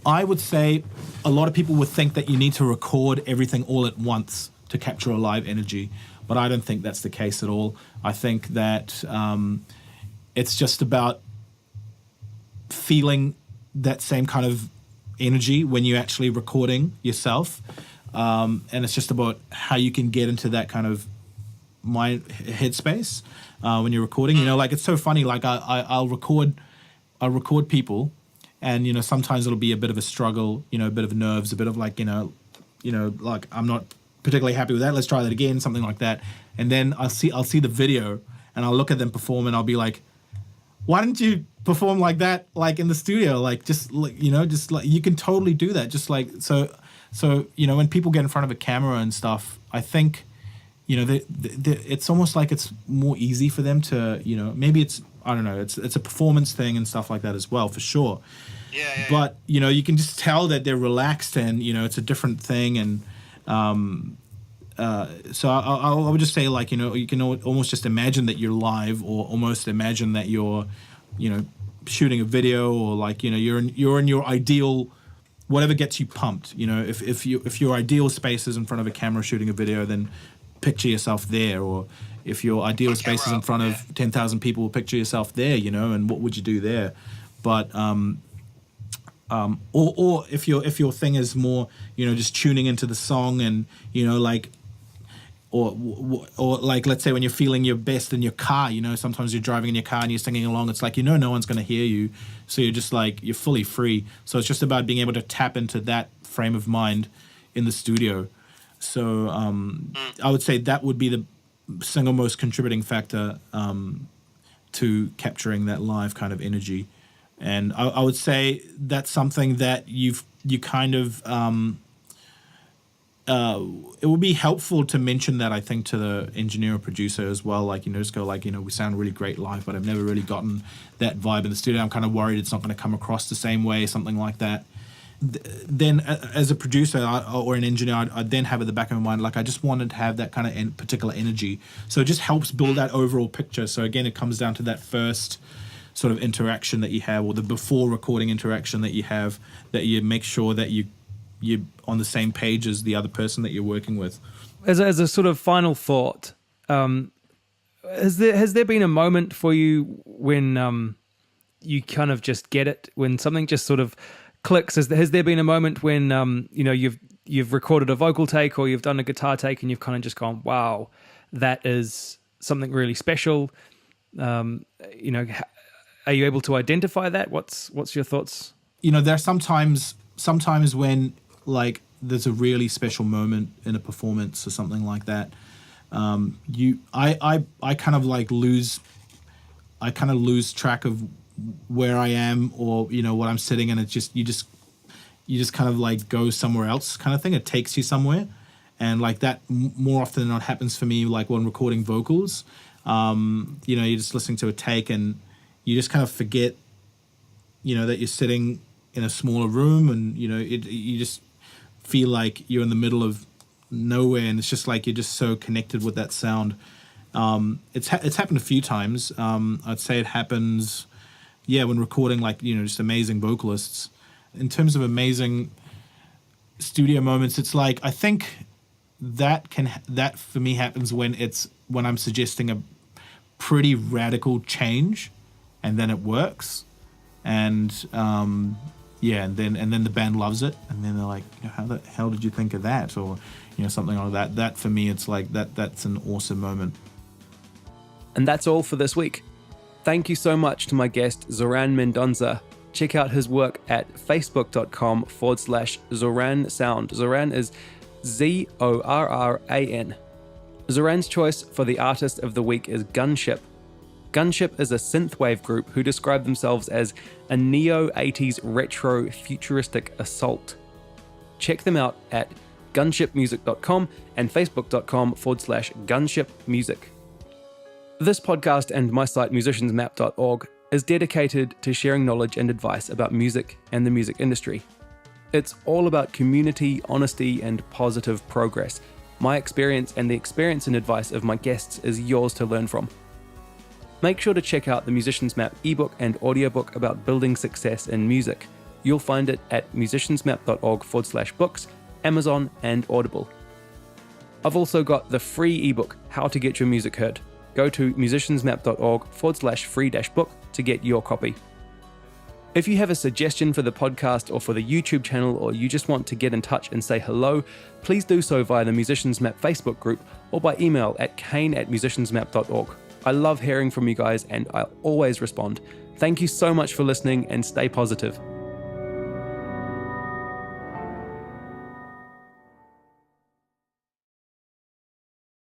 I would say a lot of people would think that you need to record everything all at once to capture a live energy, but I don't think that's the case at all. I think that it's just about feeling that same kind of energy when you're actually recording yourself, and it's just about how you can get into that kind of mind headspace when you're recording. You know, like it's so funny. Like I'll record people, and, you know, sometimes it'll be a bit of a struggle. You know, a bit of nerves, a bit of like, you know, like I'm not particularly happy with that. Let's try that again, something like that. And then I'll see the video, and I'll look at them perform, and I'll be like, why didn't you perform like that, like in the studio? Like, just like, you know, just like you can totally do that. Just like, so, you know, when people get in front of a camera and stuff, I think, you know, it's almost like it's more easy for them to, you know, maybe it's, I don't know, it's a performance thing and stuff like that as well, for sure.
Yeah.
But, you know, you can just tell that they're relaxed, and, you know, it's a different thing. And so I would just say, like, you know, you can almost just imagine that you're live, or almost imagine that you're, you know, shooting a video, or like, you know, you're in your ideal, whatever gets you pumped. You know, if your ideal space is in front of a camera shooting a video, then picture yourself there. Or if your ideal space is in front of 10,000 people, picture yourself there, you know, and what would you do there? But or if your thing is more, you know, just tuning into the song, and, you know, like, or like, let's say when you're feeling your best in your car, you know, sometimes you're driving in your car and you're singing along, it's like, you know, no one's going to hear you, so you're just like, you're fully free. So it's just about being able to tap into that frame of mind in the studio. So I would say that would be the single most contributing factor to capturing that live kind of energy. And I would say that's something that you kind of it would be helpful to mention that, I think, to the engineer or producer as well. Like, you know, just go like, you know, we sound really great live, but I've never really gotten that vibe in the studio. I'm kind of worried it's not going to come across the same way, something like that. then as a producer or an engineer, I'd then have at the back of my mind, like I just wanted to have that kind of particular energy. So it just helps build that overall picture. So again, it comes down to that first sort of interaction that you have, or the before recording interaction that you have, that you make sure that you're on the same page as the other person that you're working with.
As a sort of final thought, has there been a moment for you when you kind of just get it, when something just sort of clicks? Has there been a moment when you've recorded a vocal take or you've done a guitar take and you've kind of just gone, wow, that is something really special? Are you able to identify that? What's your thoughts?
There are sometimes when like there's a really special moment in a performance or something like that. I kind of lose track of where I am, or what I'm sitting, and it's just you just kind of like go somewhere else, kind of thing. It takes you somewhere, and like that more often than not happens for me. Like when recording vocals, you're just listening to a take and you just kind of forget, that you're sitting in a smaller room, and you just feel like you're in the middle of nowhere, and it's just like you're just so connected with that sound. It's happened a few times. I'd say it happens, when recording like just amazing vocalists. In terms of amazing studio moments, it's like I think that for me happens when I'm suggesting a pretty radical change, and then it works, and and then the band loves it, and then they're like, how the hell did you think of that, or something like that. That for me, it's like that's an awesome moment.
And that's all for this week. Thank you so much to my guest, Zorran Mendonsa. Check out his work at facebook.com/Zorran Sound. Zorran is Zorran. Zorran's choice for the artist of the week is Gunship. Gunship is a synthwave group who describe themselves as a neo-80s retro futuristic assault. Check them out at gunshipmusic.com and facebook.com/gunshipmusic. This podcast and my site musiciansmap.org is dedicated to sharing knowledge and advice about music and the music industry. It's all about community, honesty, and positive progress. My experience and the experience and advice of my guests is yours to learn from. Make sure to check out the Musicians Map ebook and audiobook about building success in music. You'll find it at musiciansmap.org/books, Amazon, and Audible. I've also got the free ebook, How to Get Your Music Heard. Go to musiciansmap.org/free-book to get your copy. If you have a suggestion for the podcast or for the YouTube channel, or you just want to get in touch and say hello, please do so via the Musicians Map Facebook group or by email at kane@musiciansmap.org. I love hearing from you guys, and I'll always respond. Thank you so much for listening, and stay positive.